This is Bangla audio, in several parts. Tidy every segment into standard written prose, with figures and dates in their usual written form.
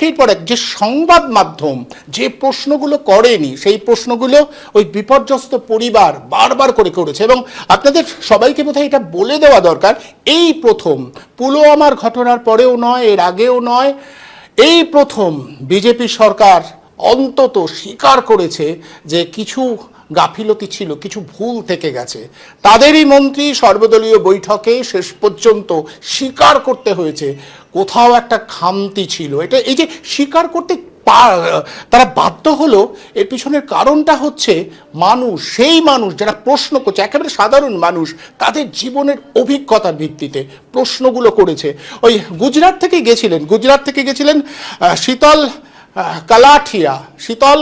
একের পর এক যে সংবাদ মাধ্যম যে প্রশ্নগুলো করেনি সেই প্রশ্নগুলো ওই বিপর্যস্ত পরিবার বারবার করে করেছে। এবং আপনাদের সবাইকে বোধহয় এটা বলে দেওয়া দরকার, এই প্রথম পুলওয়ামার ঘটনার পরেও নয়, এর আগেও নয়, এই প্রথম বিজেপি সরকার অন্তত স্বীকার করেছে যে কিছু গাফিলতি ছিল, কিছু ভুল থেকে গেছে। তাদেরই মন্ত্রী সর্বদলীয় বৈঠকে শেষ পর্যন্ত স্বীকার করতে হয়েছে কোথাও একটা খামতি ছিল। এটা এই যে স্বীকার করতে তারা বাধ্য হলো, এর পিছনের কারণটা হচ্ছে মানুষ, সেই মানুষ যারা প্রশ্ন করছে, একেবারে সাধারণ মানুষ, তাদের জীবনের অভিজ্ঞতার ভিত্তিতে প্রশ্নগুলো করেছে। ওই গুজরাট থেকে গেছিলেন শীতল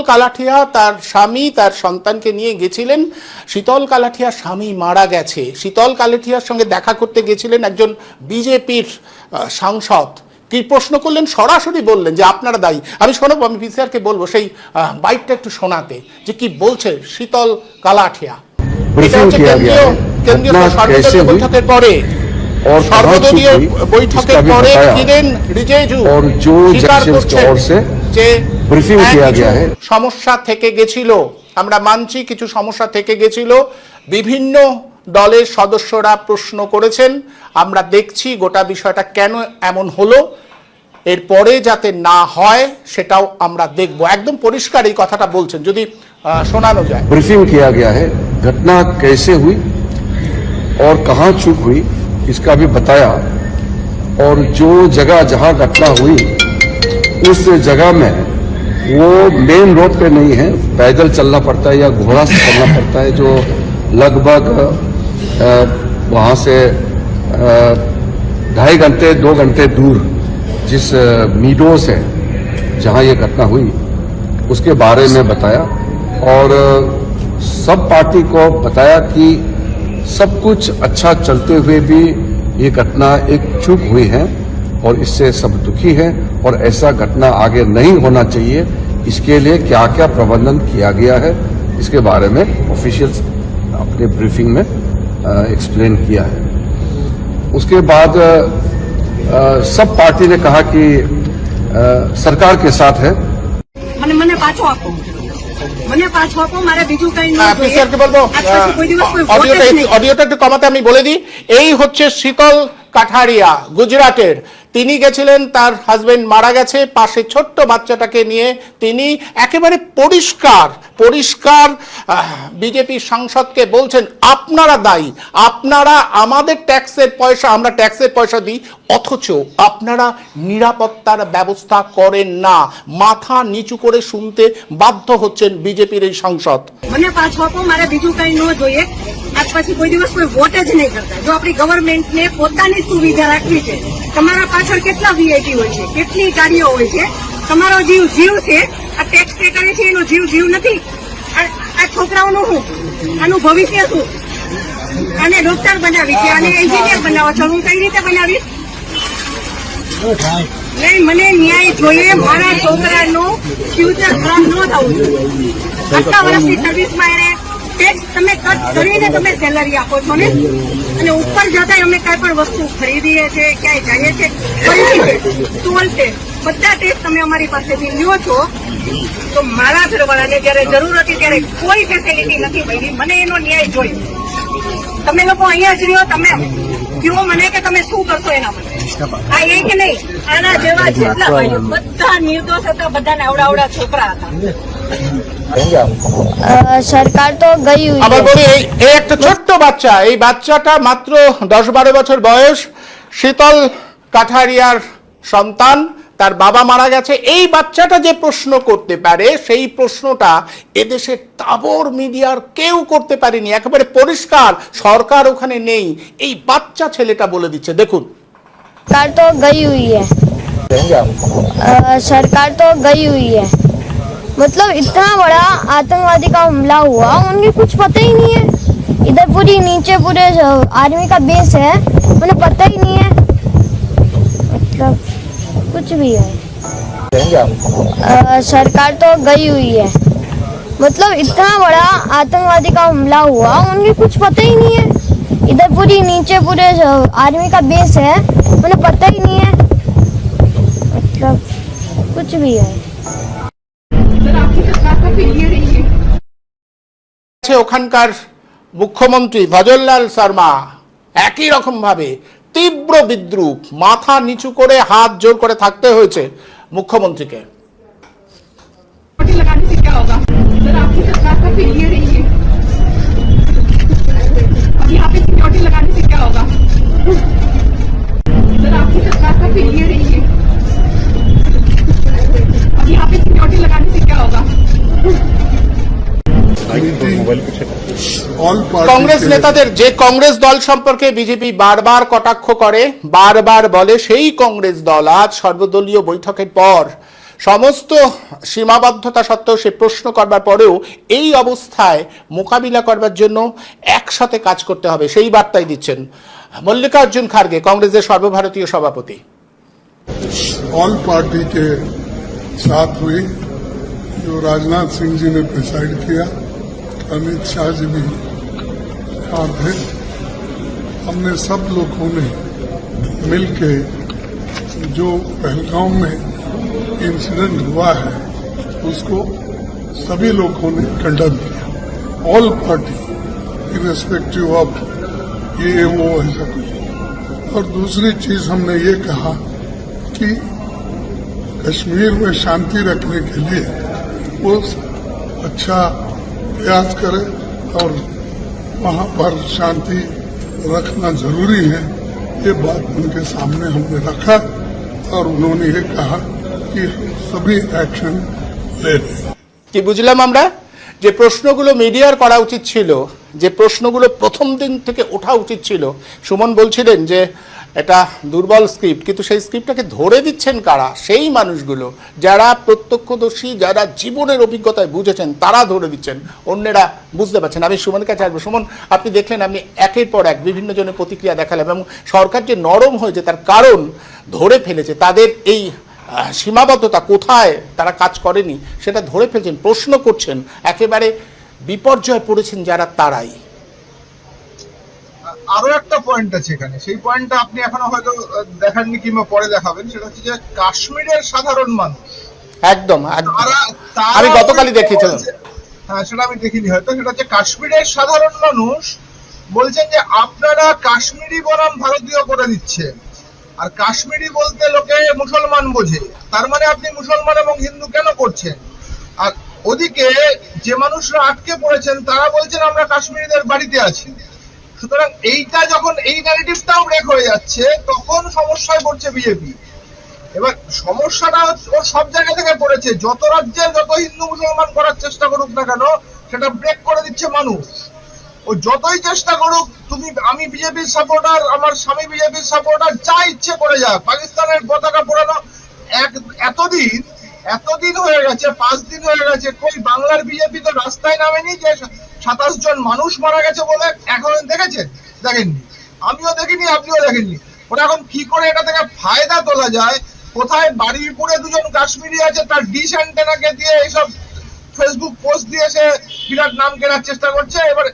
কালাঠিয়া তার স্বামী তার সন্তানকে নিয়ে গেছিলেন। শীতল কালাঠিয়ার স্বামী মারা গেছে। শীতল কালাঠিয়ার সঙ্গে দেখা করতে গেছিলেন একজন বিজেপির সাংসদ। কি প্রশ্ন করলেন? সরাসরি বললেন যে আপনারা দায়ী। আমি শোনাবো, আমি পিসিআরকে বলবো সেই বাইকটা একটু শোনাতে, যে কি বলছে শীতল কালাঠিয়া। এটা হচ্ছে কেন্দ্রীয় সর্বদলীয় বৈঠকের পরে, সর্বদলীয় বৈঠকের পরে কিরেন রিজিজু স্বীকার করছেন যে সমস্যা থেকে গেছিল, আমরা মানছি কিছু সমস্যা থেকে গেছিল, বিভিন্ন দলের সদস্যরা প্রশ্ন করেছেন, আমরা দেখছি গোটা বিষয়টা কেন এমন হলো, এরপরে যাতে না হয় সেটাও আমরা দেখব। একদম পরিষ্কার এই কথাটা বলছেন, যদি শোনানো যায়। ब्रीफिंग किया गया है, घटना कैसे हुई और कहां चूक हुई इसका भी बताया, और जो जगह जहां घटना हुई उस जगह में वो मेन रोड पे नहीं है, पैदल चलना पड़ता है या घोड़ा से चलना पड़ता है, जो लगभग वहां से 2.5 घंटे 2 घंटे दूर जिस मीडो से जहां ये घटना हुई उसके बारे में बताया, और सब पार्टी को बताया कि सब कुछ अच्छा चलते हुए भी ये घटना एक चूक हुई है और इससे सब दुखी है, और ऐसा घटना आगे नहीं होना चाहिए, इसके लिए क्या क्या प्रबंधन किया गया है इसके बारे में ऑफिशियल्स अपने ब्रीफिंग में एक्सप्लेन किया है। उसके बाद सब पार्टी ने कहा कि सरकार के साथ है। મને પાછો આપો મારે બીજું કઈ નહીં। পিসিআরকে বলবো অডিওটা একটু কমাতে। আমি বলে দিই, এই হচ্ছে শীতল কাঠারিয়া, গুজরাটের। তিনি গেছিলেন, তার হাজবেন্ড মারা গেছে, পাশে ছোট্ট বাচ্চাটাকে নিয়ে তিনি একেবারে পরিষ্কার বিজেপি সাংসদকে বলছেন আপনারা দায়ী, আপনারা আমাদের ট্যাক্সের পয়সা, আমরা ট্যাক্সের পয়সা দিই, অথচ আপনারা নিরাপত্তার ব্যবস্থা করেন না। মাথা নিচু করে শুনতে বাধ্য হচ্ছেন বিজেপির এই সাংসদ। મને પાછો આપો મારે બીજું કઈ ન જોઈએ। આજ પછી કોઈ દિવસ કોઈ વોટ જ નહીં કરતા। જો આપણી ગવર્મેન્ટને પોતાની સુવિધા રાખવી છે, તમારા પાછળ કેટલા વીઆઈપી હોય છે, કેટલી ગાડીઓ હોય છે, તમારો જીવ છે, આ ટેક્સ પે કરે છે એનો જીવ નથી। આ છોકરાઓનું શું, આનું ભવિષ્ય શું? આને ડોક્ટર બનાવી છે, આને એન્જિનિયર બનાવો છો, હું કઈ રીતે બનાવીશ? નહીં, મને ન્યાય જોઈએ, મારા છોકરાનું ફ્યુચર ખરાબ ન થવું જોઈએ। આટલા વર્ષની સર્વિસમાં એને ટેક્સ તમે કટ કરીને તમે સેલરી આપો છો ને, અને ઉપર જતા અમે કઈ પણ વસ્તુ ખરીદીએ છીએ, ક્યાંય જઈએ છીએ, ટોલ ટેક્સ બધા ટેક્સ તમે અમારી પાસેથી લ્યો છો, તો મારા ઘરવાળાને જયારે જરૂર હતી ત્યારે કોઈ ફેસિલિટી નથી મળી। મને એનો ન્યાય જોઈએ। તમે લોકો અહીંયા જ રહ્યો, તમે કહો મને કે તમે શું કરશો એના માટે। આ એક નહીં, આના જેવા જેટલા ભાઈઓ બધા નિર્દોષ હતા, બધાને આવડા છોકરા હતા। সরকার তো গই হুই আবার বলি, এই একটা ছোট্ট বাচ্চা, এই বাচ্চাটা মাত্র 10-12 বছর বয়স, শীতল কাঠারিয়ার সন্তান, তার বাবা মারা গেছে। এই বাচ্চাটা যে প্রশ্ন করতে পারে, সেই প্রশ্নটা এদেশের তাবর মিডিয়ার কেউ করতে পারেনি। একেবারে পরিষ্কার, সরকার ওখানে নেই, এই বাচ্চা ছেলেটা বলে দিচ্ছে, দেখুন। सरकार तो गई हुई है, सरकार तो गई हुई है, मतलब इतना बड़ा आतंकवादी का हमला हुआ, उनके कुछ पता ही नहीं है। इधर पूरे आर्मी का बेस है, उन्हें पता ही नहीं है, मतलब कुछ भी है। सरकार तो गई हुई है, मतलब इतना बड़ा आतंकवादी का हमला हुआ, उनके कुछ पता ही नहीं है। इधर पूरे आर्मी का बेस है, उन्हें पता ही नहीं है, मतलब कुछ भी है। ওখানকার মুখ্যমন্ত্রী ভজনলাল শর্মা একই রকম ভাবে তীব্র বিদ্রুপ, মাথা নিচু করে হাত জোর করে থাকতে হয়েছে মুখ্যমন্ত্রীকে। लगाने से क्या होगा सर? आपकी सरकार का फिर ये रही है, अब यहाँ पे सिक्योरिटी लगाने से क्या होगा सर? आपकी सरकार का फिर ये रही है, अब यहाँ पे सिक्योरिटी लगाने से क्या होगा? কংগ্রেস নেতাদের যে কংগ্রেস দল সম্পর্কে বিজেপি বারবার কটাক্ষ করে, বারবার বলে, সেই কংগ্রেস দল আজ সর্বদলীয় বৈঠকের পর সমস্ত সীমাবদ্ধতা সত্ত্বেও সে প্রশ্ন করবার পরেও এই অবস্থায় মোকাবিলা করবার জন্য একসাথে কাজ করতে হবে, সেই বার্তাই দিচ্ছেন মল্লিকার্জুন খার্গে, কংগ্রেসের সর্বভারতীয় সভাপতি। ऑल पार्टी के साथ हुई, जो राजनाथ सिंह जी ने प्रिसाइड किया, अमित शाह जी भी साथ थे। हमने सब लोगों ने मिलके जो पहलगाम में इंसिडेंट हुआ है उसको सभी लोगों ने कंडम किया, ऑल पार्टी इरेस्पेक्टिव ऑफ ये वो ऐसा कुछ। और दूसरी चीज हमने ये कहा कि कश्मीर में शांति रखने के लिए वो अच्छा प्रयास करे और वहां पर शांति रखना जरूरी है, ये बात उनके सामने हमने रखा और उन्होंने ये कहा कि सभी एक्शन ले लें। কি বুঝলাম আমরা? যে প্রশ্নগুলো মিডিয়ার করা উচিত ছিল, যে প্রশ্নগুলো প্রথম দিন থেকে ওঠা উচিত ছিল, সুমন বলছিলেন যে এটা দুর্বল স্ক্রিপ্ট, কিন্তু সেই স্ক্রিপ্টটাকে ধরে দিচ্ছেন কারা? সেই মানুষগুলো যারা প্রত্যক্ষদর্শী, যারা জীবনের অভিজ্ঞতায় বুঝেছেন, তারা ধরে দিচ্ছেন, অন্যেরা বুঝতে পারছেন। আমি সুমনের কাছে আসবো। সুমন, আপনি দেখলেন, আপনি একের পর এক বিভিন্ন জনের প্রতিক্রিয়া দেখালেন এবং সরকার যে নরম হয়েছে তার কারণ ধরে ফেলেছে, তাদের এই সীমাবদ্ধতা কোথায় তারা কাজ করেনি সেটা ধরে ফেলছেন, প্রশ্ন করছেন, একেবারে বিপর্যয়ে পড়েছেন যারা, তারাই। আরো একটা পয়েন্ট আছে এখানে, সেই পয়েন্টটা আপনি এখনো হয়তো দেখাননি কিংবা পরে দেখাবেন, সেটা হচ্ছে যে কাশ্মীরের সাধারণ মানুষ একদম তারা আমি গতকালই দেখিয়েছিলাম। হ্যাঁ, সেটা আমি দেখিনি হয়তো। সেটা হচ্ছে কাশ্মীরের সাধারণ মানুষ বলছেন যে আপনারা কাশ্মীরি বনাম ভারতীয় করে দিচ্ছেন, আর কাশ্মীরি বলতে লোকে মুসলমান বোঝে, তার মানে আপনি মুসলমান এবং হিন্দু কেন করছেন? আর ওদিকে যে মানুষরা আটকে পড়েছেন তারা বলছেন আমরা কাশ্মীরিদের বাড়িতে আছি। সুতরাং এইটা যখন এই ন্যারেটিভটাও ব্রেক হয়ে যাচ্ছে তখন সমস্যায় পড়ছে বিজেপি। এবার সমস্যাটা ওর সব জায়গা থেকে পড়েছে, যত রাজ্যের যত হিন্দু মুসলমান করার চেষ্টা করুক না কেন সেটা ব্রেক করে দিচ্ছে মানুষ। ও যতই চেষ্টা করুক, আমি বিজেপির সাপোর্টার, আমার স্বামী বিজেপির সাপোর্টার, যা ইচ্ছে করে যাক, পাকিস্তানের পতাকা পোড়ানো এতদিন হয়ে গেছে, 5 দিন হয়ে গেছে, কই বাংলার বিজেপি তো রাস্তায় নামেনি যে 27 জন মানুষ মারা গেছে বলে এখন দেখেছেন? দেখেননি, আমিও দেখিনি, আপনিও দেখেননি। ওরা এখন কি করে এটা থেকে ফায়দা তোলা যায়, কোথায় বারুইপুরে 2 জন কাশ্মীরি আছে তার ডিশ অ্যান্টেনাকে দিয়ে এইসব ফেসবুক পোস্ট দিয়ে সে বিরাট নাম কেনার চেষ্টা করছে। এবার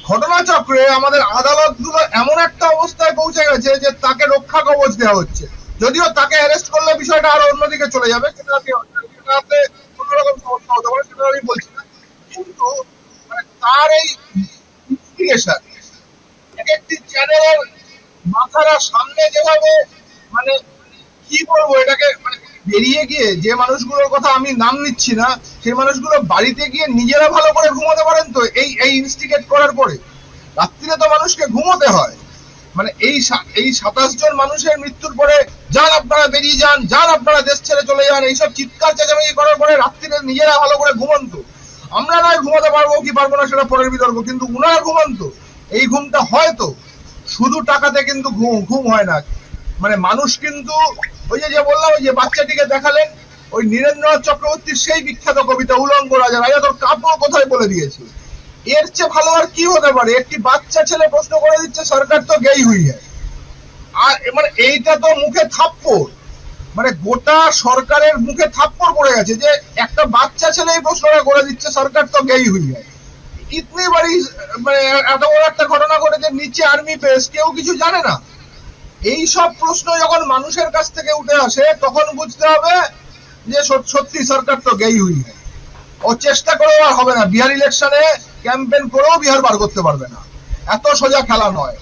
ঘটনাচক্রে আমাদের আদালতগুলো এমন একটা অবস্থায় পৌঁছে গেছে যে তাকে রক্ষা কবচ দেওয়া হচ্ছে, যদিও তাকে অ্যারেস্ট করলে বিষয়টা আরো অন্যদিকে চলে যাবে, সেটাতে অন্যরকম সমস্যা হতে পারে, সেটা আমি বলছি না। কিন্তু তার এই ইনভেস্টিগেশন একটি চ্যানেলের মাথারা সামনে যেভাবে, মানে কি বলবো এটাকে, মানে বেরিয়ে গিয়ে যে মানুষগুলোর কথা আমি নাম নিচ্ছি না, সেই মানুষগুলো বাড়িতে গিয়ে নিজেরা ভালো করে ঘুমোতে পারেন তো? এই ইনস্টিগেট করার পরে রাত্রিরে তো মানুষকে ঘুমোতে হয়। মানে এই 27 জন মানুষের মৃত্যুর পরে যান আপনারা বেরিয়ে যান, যান আপনারা দেশ ছেড়ে চলে যান, এইসব চিৎকার চেঁচামেচি করার পরে রাত্রিরে নিজেরা ভালো করে ঘুমন তো? আমরা নয় ঘুমাতে পারবো কি পারবো না সেটা পরের বিতর্ক, কিন্তু উনারা ঘুমান তো? এই ঘুমটা হয়তো শুধু টাকাতে কিন্তু ঘুম হয় না। মানে মানুষ কিন্তু ওই যে বললাম, ওই যে বাচ্চাটিকে দেখালেন, ওই নীরেন্দ্রনাথ চক্রবর্তীর সেই বিখ্যাত কবিতা উলঙ্গ রাজা, রাজা তোর কাপড় কোথায় বলে দিয়েছে। এর চেয়ে ভালো আর কি হতে পারে? একটি বাচ্চা ছেলে প্রশ্ন করে দিচ্ছে সরকার তো গেই হুই হ্যায়, আর মানে এইটা তো মুখে থাপ্পড়, মানে গোটা সরকারের মুখে থাপ্পড় পড়ে গেছে যে একটা বাচ্চা ছেলে এই প্রশ্নটা করে দিচ্ছে সরকার তো গেই হুই হ্যায়। ইতনি বাড়ি, মানে এত বড় একটা ঘটনা ঘটেছে, নিচে আর্মি বেস, কেউ কিছু জানে না। এই সব প্রশ্ন যখন মানুষের কাছ থেকে উঠে আসে তখন বুঝতে হবে যে সত্যি সরকার তো গেই হুই है ও চেষ্টা করেও আর হবে না বিহার ইলেকশনে ক্যাম্পেইন করেও বিহার বার করতে পারবে না এত সোজা খেলা নয়